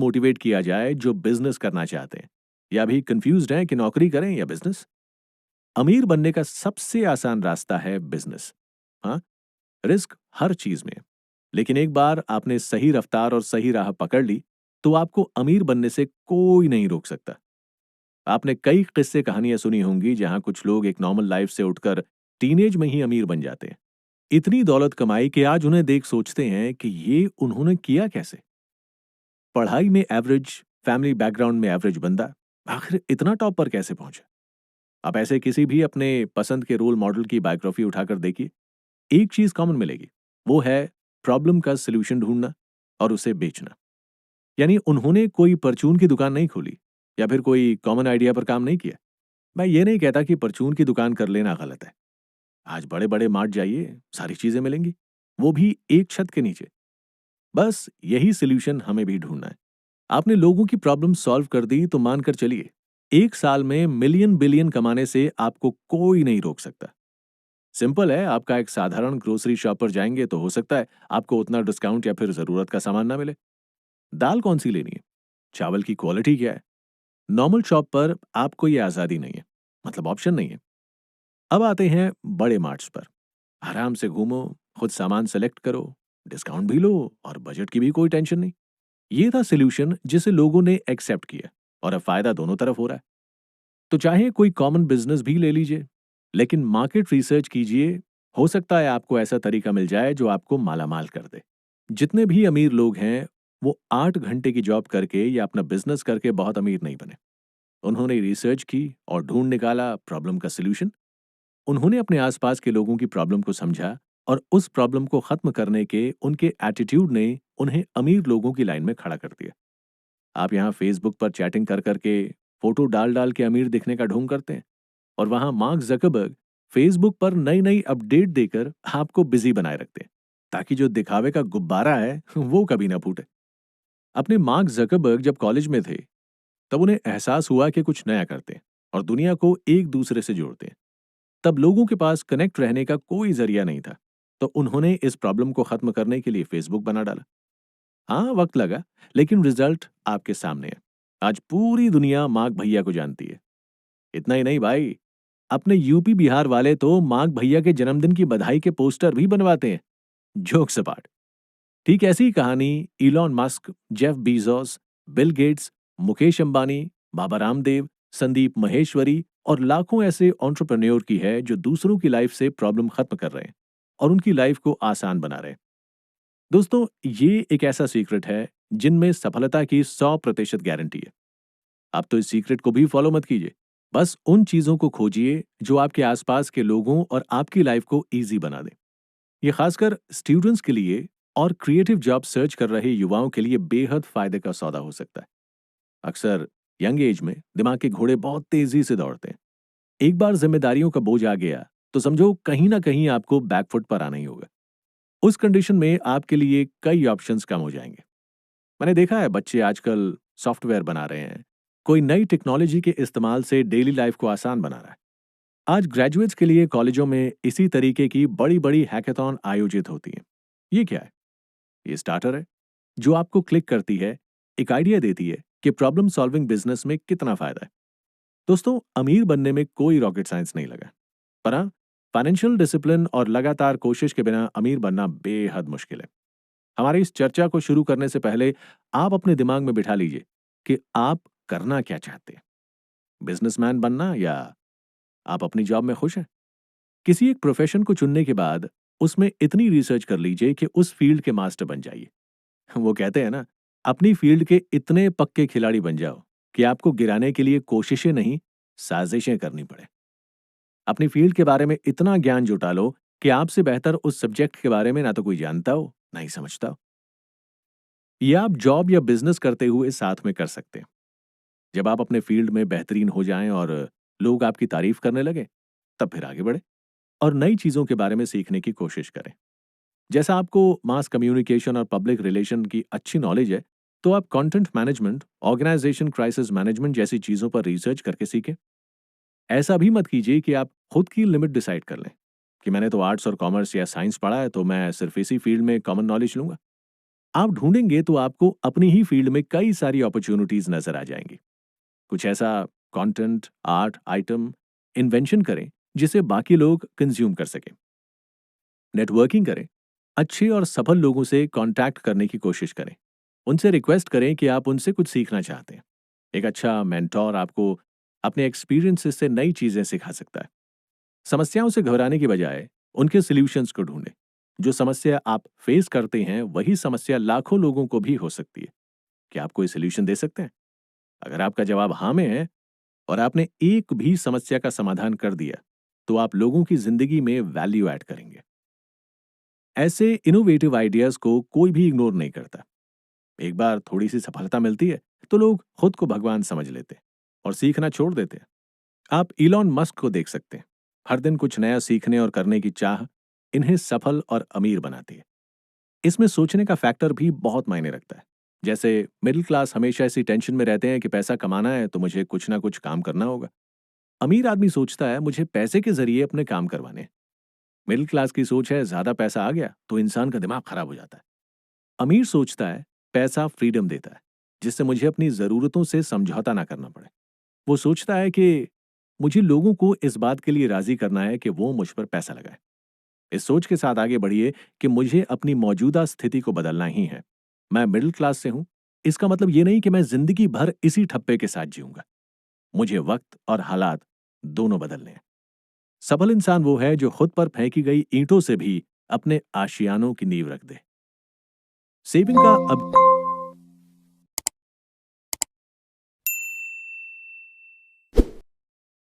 Motivate किया जाए जो बिजनेस करना चाहते हैं या भी कंफ्यूज्ड हैं कि नौकरी करें या बिजनेस। अमीर बनने का सबसे आसान रास्ता है बिजनेस। हाँ, रिस्क हर चीज में है, लेकिन एक बार आपने सही रफ्तार और सही राह पकड़ ली तो आपको अमीर बनने से कोई नहीं रोक सकता। आपने कई किस्से कहानियां सुनी होंगी जहां कुछ लोग एक नॉर्मल लाइफ से उठकर टीनेज में ही अमीर बन जाते हैं। इतनी दौलत कमाई कि आज उन्हें देख सोचते हैं कि ये उन्होंने किया कैसे। पढ़ाई में एवरेज, फैमिली बैकग्राउंड में एवरेज बंदा आखिर इतना टॉप पर कैसे पहुंचा। आप ऐसे किसी भी अपने पसंद के रोल मॉडल की बायोग्राफी उठाकर देखिए, एक चीज कॉमन मिलेगी, वो है प्रॉब्लम का सलूशन ढूंढना और उसे बेचना। यानी उन्होंने कोई परचून की दुकान नहीं खोली या फिर कोई कॉमन आइडिया पर काम नहीं किया। मैं ये नहीं कहता कि परचून की दुकान कर लेना गलत है। आज बड़े बड़े मार्ट जाइए, सारी चीजें मिलेंगी, वो भी एक छत के नीचे। बस यही सोल्यूशन हमें भी ढूंढना है। आपने लोगों की प्रॉब्लम सॉल्व कर दी तो मानकर चलिए, एक साल में मिलियन बिलियन कमाने से आपको कोई नहीं रोक सकता। सिंपल है, आपका एक साधारण ग्रोसरी शॉप पर जाएंगे तो हो सकता है आपको उतना डिस्काउंट या फिर जरूरत का सामान ना मिले। दाल कौन सी लेनी है, चावल की क्वालिटी क्या है, नॉर्मल शॉप पर आपको ये आजादी नहीं है, मतलब ऑप्शन नहीं है। अब आते हैं बड़े मार्ट्स पर। आराम से घूमो, खुद सामान सेलेक्ट करो, डिस्काउंट भी लो और बजट की भी कोई टेंशन नहीं। ये था सोल्यूशन जिसे लोगों ने एक्सेप्ट किया और अब फायदा दोनों तरफ हो रहा है। तो चाहे कोई कॉमन बिजनेस भी ले लीजिए, लेकिन मार्केट रिसर्च कीजिए। हो सकता है आपको ऐसा तरीका मिल जाए जो आपको मालामाल कर दे। जितने भी अमीर लोग हैं, वो 8 घंटे की जॉब करके या अपना बिजनेस करके बहुत अमीर नहीं बने। उन्होंने रिसर्च की और ढूंढ निकाला प्रॉब्लम का सोल्यूशन। उन्होंने अपने आसपास के लोगों की प्रॉब्लम को समझा और उस प्रॉब्लम को खत्म करने के उनके एटीट्यूड ने उन्हें अमीर लोगों की लाइन में खड़ा कर दिया। आप यहाँ फेसबुक पर चैटिंग कर करके, फोटो डाल डाल के अमीर दिखने का ढोंग करते हैं, और वहां मार्क जकरबर्ग फेसबुक पर नई नई अपडेट देकर आपको बिजी बनाए रखते हैं, ताकि जो दिखावे का गुब्बारा है वो कभी ना फूटे। अपने मार्क जकरबर्ग जब कॉलेज में थे, तब उन्हें एहसास हुआ कि कुछ नया करते हैं और दुनिया को एक दूसरे से जोड़ते हैं। तब लोगों के पास कनेक्ट रहने का कोई जरिया नहीं था, तो उन्होंने इस प्रॉब्लम को खत्म करने के लिए फेसबुक बना डाला। हाँ, वक्त लगा, लेकिन रिजल्ट आपके सामने है। आज पूरी दुनिया मार्क भैया को जानती है। इतना ही नहीं भाई, अपने यूपी बिहार वाले तो मार्क भैया के जन्मदिन की बधाई के पोस्टर भी बनवाते हैं। जोक सपाट। ठीक ऐसी ही कहानी Elon Musk, Jeff Bezos, Bill Gates, Mukesh Ambani, Baba Ramdev, Sandeep Maheshwari और लाखों ऐसे एंटरप्रेन्योर की है जो दूसरों की लाइफ से प्रॉब्लम खत्म कर रहे हैं और उनकी लाइफ को आसान बना रहे हैं। दोस्तों, ये एक ऐसा सीक्रेट है जिनमें सफलता की 100% गारंटी है। आप तो इस सीक्रेट को भी फॉलो मत कीजिए। बस उन चीजों को खोजिए जो आपके आसपास के लोगों और आपकी लाइफ को इजी बना दें। ये खासकर स्टूडेंट्स के लिए और क्रिएटिव जॉब सर्च कर रहे युवाओं के लिए बेहद फायदे का सौदा हो सकता है। अक्सर यंग एज में दिमाग के घोड़े बहुत तेजी से दौड़ते हैं। एक बार जिम्मेदारियों का बोझ आ गया तो समझो कहीं ना कहीं आपको बैकफुट पर आना ही होगा। उस कंडीशन में आपके लिए कई ऑप्शंस कम हो जाएंगे। मैंने देखा है बच्चे आजकल सॉफ्टवेयर बना रहे हैं, कोई नई टेक्नोलॉजी के इस्तेमाल से डेली लाइफ को आसान बना रहा है। आज ग्रेजुएट्स के लिए कॉलेजों में इसी तरीके की बड़ी बड़ी हैकेथॉन आयोजित होती हैं। ये क्या है? ये स्टार्टर है जो आपको क्लिक करती है, एक आइडिया देती है कि प्रॉब्लम सॉल्विंग बिजनेस में कितना फायदा है। दोस्तों, अमीर बनने में कोई रॉकेट साइंस नहीं लगा, पर हाँ, फाइनेंशियल डिसिप्लिन और लगातार कोशिश के बिना अमीर बनना बेहद मुश्किल है। हमारी इस चर्चा को शुरू करने से पहले आप अपने दिमाग में बिठा लीजिए कि आप करना क्या चाहते हैं। बिजनेसमैन बनना या आप अपनी जॉब में खुश हैं? किसी एक प्रोफेशन को चुनने के बाद उसमें इतनी रिसर्च कर लीजिए कि उस फील्ड के मास्टर बन जाइए। वो कहते हैं ना, अपनी फील्ड के इतने पक्के खिलाड़ी बन जाओ कि आपको गिराने के लिए कोशिशें नहीं, साजिशें करनी पड़े। अपनी फील्ड के बारे में इतना ज्ञान जुटा लो कि आपसे बेहतर उस सब्जेक्ट के बारे में ना तो कोई जानता हो, ना ही समझता हो। ये आप जॉब या बिजनेस करते हुए साथ में कर सकते हैं। जब आप अपने फील्ड में बेहतरीन हो जाएं और लोग आपकी तारीफ करने लगे, तब फिर आगे बढ़े और नई चीजों के बारे में सीखने की कोशिश करें। जैसा आपको मास कम्युनिकेशन और पब्लिक रिलेशन की अच्छी नॉलेज है, तो आप content management, organisation crisis management जैसी चीजों पर रिसर्च करके सीखें। ऐसा भी मत कीजिए कि आप खुद की लिमिट डिसाइड कर लें कि मैंने तो आर्ट्स और कॉमर्स या साइंस पढ़ा है तो मैं सिर्फ इसी फील्ड में कॉमन नॉलेज लूंगा। आप ढूंढेंगे तो आपको अपनी ही फील्ड में कई सारी अपॉर्चुनिटीज नजर आ जाएंगी। कुछ ऐसा कंटेंट, आर्ट, आइटम इन्वेंशन करें जिसे बाकी लोग कंज्यूम कर सकें। नेटवर्किंग करें, अच्छे और सफल लोगों से कांटेक्ट करने की कोशिश करें। उनसे रिक्वेस्ट करें कि आप उनसे कुछ सीखना चाहते हैं। एक अच्छा मेंटोर आपको अपने एक्सपीरियंसेस से नई चीजें सिखा सकता है। समस्याओं से घबराने की बजाय उनके सॉल्यूशंस को ढूंढें। जो समस्या आप फेस करते हैं वही समस्या लाखों लोगों को भी हो सकती है। क्या आप कोई सॉल्यूशन दे सकते हैं? अगर आपका जवाब हाँ में है और आपने एक भी समस्या का समाधान कर दिया, तो आप लोगों की जिंदगी में वैल्यू ऐड करेंगे। ऐसे इनोवेटिव आइडियाज को कोई भी इग्नोर नहीं करता। एक बार थोड़ी सी सफलता मिलती है तो लोग खुद को भगवान समझ लेते हैं और सीखना छोड़ देते हैं। आप इलॉन मस्क को देख सकते हैं। हर दिन कुछ नया सीखने और करने की चाह इन्हें सफल और अमीर बनाती है। इसमें सोचने का फैक्टर भी बहुत मायने रखता है। जैसे मिडिल क्लास हमेशा ऐसी टेंशन में रहते हैं कि पैसा कमाना है तो मुझे कुछ ना कुछ काम करना होगा। अमीर आदमी सोचता है मुझे पैसे के जरिए अपने काम करवाने हैं। मिडिल क्लास की सोच है ज्यादा पैसा आ गया तो इंसान का दिमाग खराब हो जाता है। अमीर सोचता है पैसा फ्रीडम देता है, जिससे मुझे अपनी जरूरतों से समझौता ना करना पड़े। वो सोचता है कि मुझे लोगों को इस बात के लिए राजी करना है कि वो मुझ पर पैसा लगाए। इस सोच के साथ आगे बढ़िए कि मुझे अपनी मौजूदा स्थिति को बदलना ही है। मैं मिडिल क्लास से हूं, इसका मतलब ये नहीं कि मैं जिंदगी भर इसी ठप्पे के साथ जीऊंगा। मुझे वक्त और हालात दोनों बदलने हैं। सफल इंसान वो है जो खुद पर फेंकी गई ईंटों से भी अपने आशियानों की नींव रख दे। सेविंग का अब